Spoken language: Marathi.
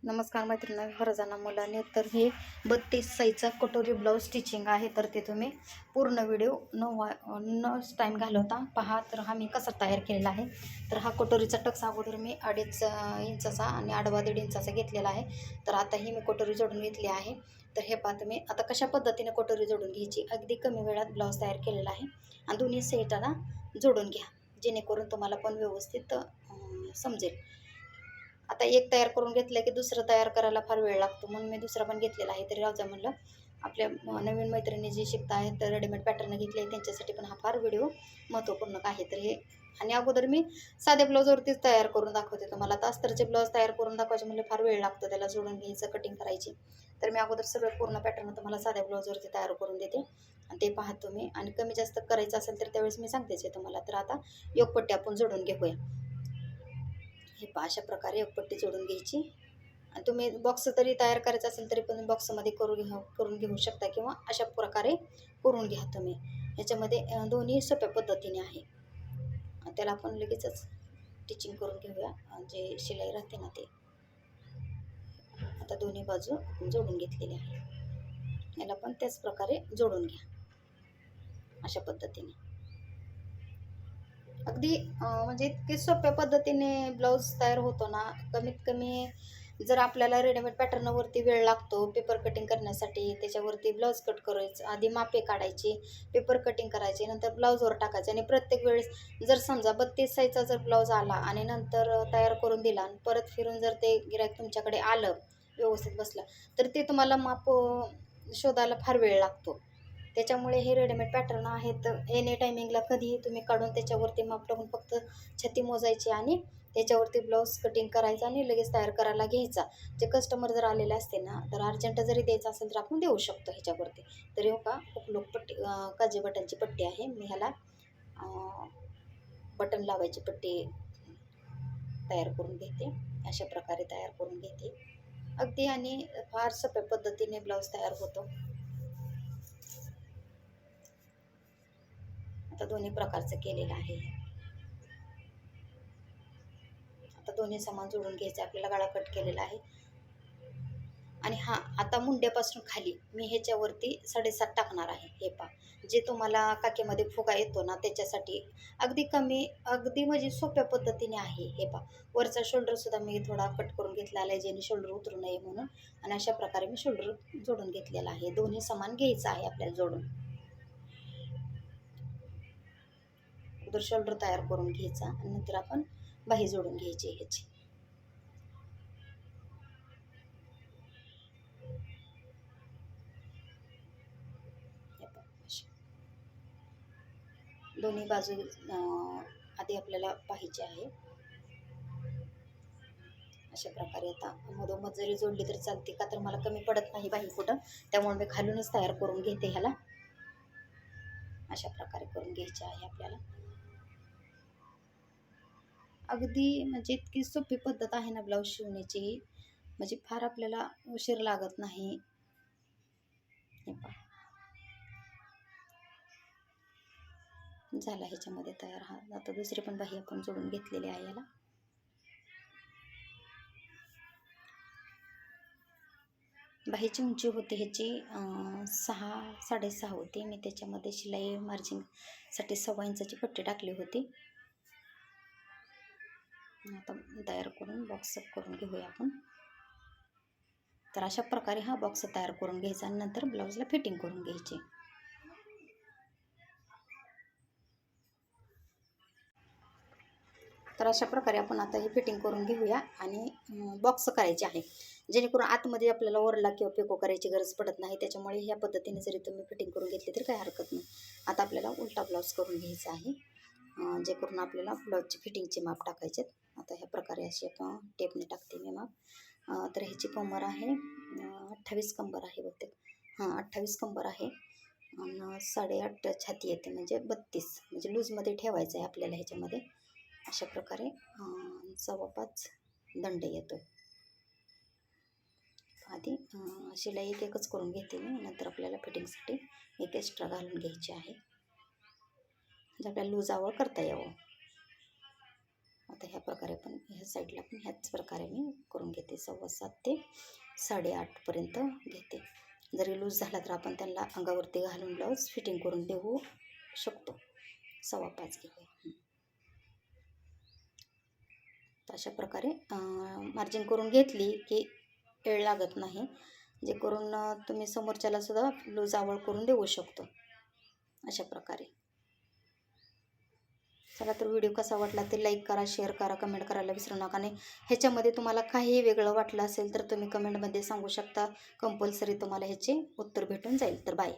नमस्कार मैत्रिणी, फरजाना मुलांनी. तर हे 32 साईजचा कटोरी ब्लाऊज स्टिचिंग आहे. तर ते तुम्ही पूर्ण व्हिडिओ न टाईम घालवता पहा. तर हा मी कसा तयार केलेला आहे. तर हा कटोरीचा टक्स अगोदर मी 2.5 इंचाचा आणि आडवा 1.5 इंचाचा घेतलेला आहे. तर आता ही मी कटोरी जोडून घेतली आहे. तर हे पहा तुम्ही आता कशा पद्धतीने कटोरी जोडून घ्यायची. अगदी कमी वेळात ब्लाऊज तयार केलेला आहे आणि दोन्ही साईडला जोडून घ्या, जेणेकरून तुम्हाला पण व्यवस्थित समजेल. आता एक तयार करून घेतलं की दुसरं तयार करायला फार वेळ लागतो, म्हणून मी दुसरा पण घेतलेला आहे. तरी राजा म्हणलं आपल्या नवीन मैत्रिणी जे शिकता आहेत तर रेडीमेड पॅटर्न घेतले आहे त्यांच्यासाठी पण हा फार व्हिडिओ महत्त्वपूर्ण आहे. तर हे आणि अगोदर मी साध्या ब्लाऊजवरतीच तयार करून दाखवते तुम्हाला. आता अस्तरचे ब्लाऊज तयार करून दाखवायचे म्हणजे फार वेळ लागतो, त्याला जोडून घ्यायचं, कटिंग करायची. तर मी अगोदर सगळं पूर्ण पॅटर्न तुम्हाला साध्या ब्लाऊजवरती तयार करून देते आणि ते पाहतो मी. आणि कमी जास्त करायचं असेल तर त्यावेळेस मी सांगतेच आहे तुम्हाला. तर आता योगपट्टी आपण जोडून घेऊया. हे अशा प्रकारे एकपट्टी जोडून घ्यायची. आणि तुम्ही बॉक्स तरी तयार करायचं असेल तरी पण बॉक्समध्ये करून घेऊ शकता किंवा अशा प्रकारे करून घ्या तुम्ही. ह्याच्यामध्ये दोन्ही सोप्या पद्धतीने आहे. त्याला आपण लगेचच स्टिचिंग करून घेऊया. जे शिलाई राहते ना ते आता दोन्ही बाजू जोडून घेतलेली आहे. याला पण त्याच प्रकारे जोडून घ्या अशा पद्धतीने. अगदी म्हणजे इतकी सोप्या पद्धतीने ब्लाऊज तयार होतो ना. कमीत कमी जर आपल्याला रेडीमेड पॅटर्नवरती वेळ लागतो पेपर कटिंग करण्यासाठी, त्याच्यावरती ब्लाऊज कट करायचं, आधी मापे काढायची, पेपर कटिंग करायची, नंतर ब्लाऊजवर टाकायचे. आणि प्रत्येक वेळेस जर समजा 32 साईजचा जर ब्लाऊज आला आणि नंतर तयार करून दिला आणि परत फिरून जर ते गिऱ्हाईक तुमच्याकडे आलं, व्यवस्थित बसलं, तर ते तुम्हाला माप शोधायला फार वेळ लागतो. त्याच्यामुळे हे रेडीमेड पॅटर्न आहेत, एनी टायमिंगला कधीही तुम्ही काढून त्याच्यावरती माप टाकून फक्त छाती मोजायची आणि त्याच्यावरती ब्लाऊज कटिंग करायचा आणि लगेच तयार करायला घ्यायचा. जे कस्टमर जर आलेले असते ना, तर अर्जंट जरी द्यायचं असेल तर आपण देऊ शकतो ह्याच्यावरती. तर हो का हुकलूक पट्टी, काजी बटनची पट्टी आहे. मी ह्याला बटन लावायची पट्टी तयार करून घेते. अशा प्रकारे तयार करून घेते अगदी. आणि फार सोप्या पद्धतीने ब्लाऊज तयार होतो. आता दोन्ही प्रकारचं केलेलं आहे. आता दोन्ही समान जोडून घ्यायचे. आपल्याला गळा कट केलेला आहे. आणि हां, आता मुंड्यापासून खाली मी ह्याच्यावरती 7.5 टाकणार आहे. हे पहा, जे तुम्हाला काकेमध्ये फुगा येतो ना त्याच्यासाठी अगदी कमी, अगदी म्हणजे सोप्या पद्धतीने आहे. हे पहा, वरचा शोल्डरसुद्धा मी थोडा कट करून घेतलेला आहे, जेणे शोल्डर उतरू नये म्हणून. आणि अशा प्रकारे मी शोल्डर जोडून घेतलेला आहे. दोन्ही समान घ्यायचं आहे आपल्याला जोडून. अगोदर शोल्डर तयार करून घ्यायचा आणि नंतर आपण बाही जोडून घ्यायची ह्याची. दोन्ही बाजू आधी आपल्याला पाहिजे आहे. अशा प्रकारे आता मधोमध जरी जोडली तरी चालते, का तर मला कमी पडत नाही बाही कुठं, त्यामुळे मी खालूनच तयार करून घेते ह्याला. अशा प्रकारे करून घ्यायचे आहे आपल्याला. अगदी म्हणजे इतकी सोपी पद्धत आहे ना ब्लाऊज शिवण्याची, म्हणजे फार आपल्याला उशीर लागत नाही. हे पहा, झाला ह्याच्यामध्ये तयार हा. आता दुसरी पण बाही आपण जोडून घेतलेली आहे याला. बाहीची उंची होती ह्याची 6-6.5 होती. मी त्याच्यामध्ये शिलाई मार्जिनसाठी 1.25 इंचाची पट्टी टाकली होती. आता तयार करून बॉक्स करून घेऊया आपण. तर अशा प्रकारे हा बॉक्स तयार करून घ्यायचा आणि नंतर ब्लाऊजला फिटिंग करून घ्यायची. तर अशा प्रकारे आपण आता हे फिटिंग करून घेऊया आणि बॉक्स करायचे आहे, जेणेकरून आतमध्ये आपल्याला ओरला किंवा पिको करायची गरज पडत नाही. त्याच्यामुळे ह्या पद्धतीने जरी तुम्ही फिटिंग करून घेतली तरी काही हरकत नाही. आता आपल्याला उलटा ब्लाऊज करून घ्यायचा आहे, जे करून आपल्याला ब्लाऊजची फिटिंगचे माप टाकायचे. आता ह्या प्रकारे अशी आपण टेपने टाकते मी माप. तर ह्याची कंबर आहे 28 कंबर आहे बहुतेक. हां, 28 कंबर आहे आणि 8.5 छाती येते, म्हणजे 32, म्हणजे लूजमध्ये ठेवायचं आहे आपल्याला ह्याच्यामध्ये. अशा प्रकारे 5.25 दंड येतो. आधी शिलाई एकच करून घेते मी, नंतर आपल्याला फिटिंगसाठी एक एक्स्ट्रा घालून घ्यायची आहे, म्हणजे आपल्याला लूज आवड करता यावं. आता ह्या प्रकारे पण ह्या साईडला पण ह्याच प्रकारे मी करून घेते. 7:15 ते 8:30पर्यंत घेते. जरी लूज झाला तर आपण त्यांना अंगावरती घालून ब्लाऊज फिटिंग करून देऊ शकतो. 5:15 घेऊया. तर अशा प्रकारे मार्जिन करून घेतली की वेळ लागत नाही. जे करून तुम्ही समोरच्याला सुद्धा लूज आवळ करून देऊ शकतो अशा प्रकारे. चला तर व्हिडिओ कसा वाटला ते लाईक करा, शेअर करा, कमेंट करायला विसरू नका. आणि ह्याच्यामध्ये तुम्हाला काही वेगळं वाटलं असेल तर तुम्ही कमेंटमध्ये सांगू शकता. कंपल्सरी तुम्हाला ह्याचे उत्तर भेटून जाईल. तर बाय.